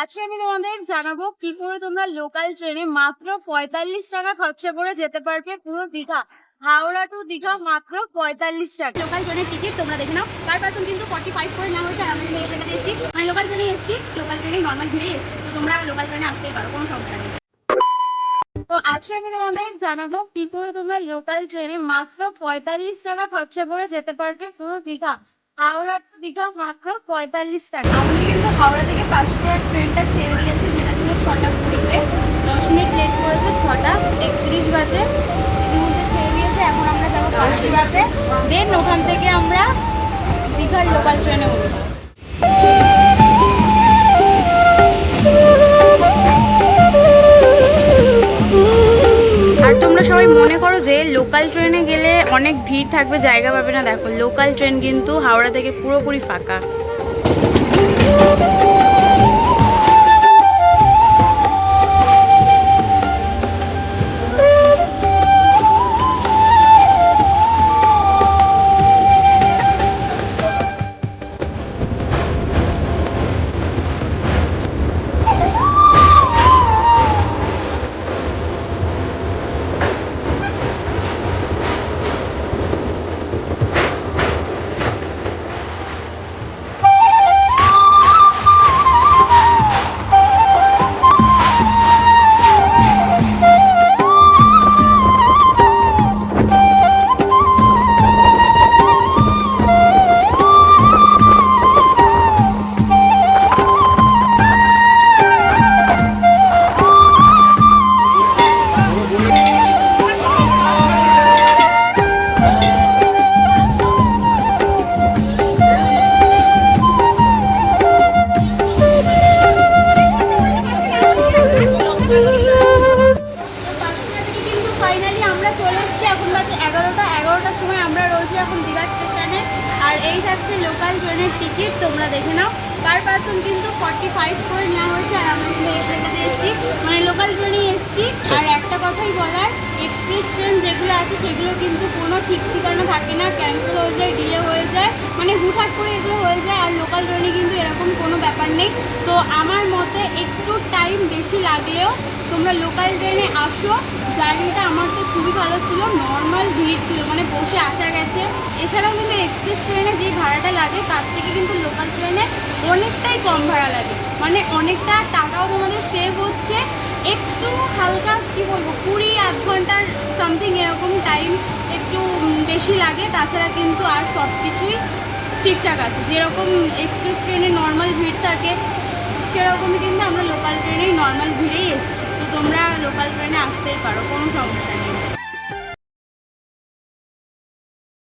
আজকে আমি তোমাদের জানাবো কি করে তোমরা লোকাল ট্রেনে মাত্র ৪৫ টাকা খরচা করে যেতে পারবে পুরো দীঘা। হাওড়া টু দীঘা মাত্র ৪৫ টাকা। লোকাল ট্রেনের টিকিট তোমরা দেখে নাও, পার পার্সন কিন্তু 45 করে নেওয়া হয়েছে। আমি এই ট্রেনে এসেছি, মানে লোকাল ট্রেনে এসেছি, লোকাল ট্রেনে নর্মাল ভিড়ে এসেছি। তো তোমরা লোকাল ট্রেনে আসতেই পারো, কোনো সমস্যা নেই। তো আজকে আমি তোমাদের জানাবো কি করে তোমরা লোকাল ট্রেনে মাত্র ৪৫ টাকা খরচা করে যেতে পারবে পুরো দীঘা। হাওড়া টু দীঘা মাত্র ৪৫ টাকা। আমাদের কিন্তু হাওড়া থেকে পাঁচপুরার ট্রেনটা ছেড়ে দিয়েছে, যেটা ছিল ৬টা ২০-এ। ১০ মিনিট লেট করেছে, ৬টা ৩১ বাজে ইতিমধ্যে ছেড়ে দিয়েছে। এখন আমরা যাবো পাঁচপুরাতে, দেন ওখান থেকে আমরা দীঘার লোকাল ট্রেনে উঠবো। আর তোমরা সবাই মনে করো যে লোকাল ট্রেনে গেলে অনেক ভিড় থাকবে, জায়গা পাবে না। দেখো লোকাল ট্রেন কিন্তু হাওড়া থেকে পুরোপুরি ফাঁকা। এগারোটার সময় আমরা রয়েছি এখন দীঘা স্টেশনে। আর এই থাকছে লোকাল ট্রেনের টিকিট, তোমরা দেখে নাও। পার পার্সন কিন্তু 45 করে নেওয়া হয়েছে। আর আমরা কিন্তু এই ট্রেনটাতে এসেছি, মানে লোকাল ট্রেনেই এসেছি। আর একটা কথাই বলার, এক্সপ্রেস ট্রেন যেগুলো আছে সেগুলো কিন্তু কোনো ঠিক ঠিকানা থাকে না, ক্যান্সেল হয়ে যায়, ডিলে হয়ে যায়, মানে হুটহাট করে এগুলো হয়ে যায়। আর লোকাল ট্রেনে কিন্তু এরকম কোনো ব্যাপার নেই। তো আমার মতে একটু টাইম বেশি লাগলেও তোমরা লোকাল ট্রেনে আসো। জার্নিটা আমার তো খুবই ভালো ছিল, নর্মাল ভিড় ছিল, মানে বসে আসা গেছে। এছাড়াও কিন্তু এক্সপ্রেস ট্রেনে যে ভাড়াটা লাগে তার থেকে কিন্তু লোকাল ট্রেনে অনেকটাই কম ভাড়া লাগে, মানে অনেকটা টাকাও তোমাদের সেভ হচ্ছে। একটু হালকা কি বলবো, ২০-৮ ঘন্টার সামথিং এরকম টাইম একটু বেশি লাগে। তাছাড়া কিন্তু আর সব কিছুই ঠিকঠাক আছে। যেরকম এক্সপ্রেস ট্রেনে নর্মাল ভিড় থাকে সেরকমই কিন্তু আমরা লোকাল ট্রেনেই নর্মাল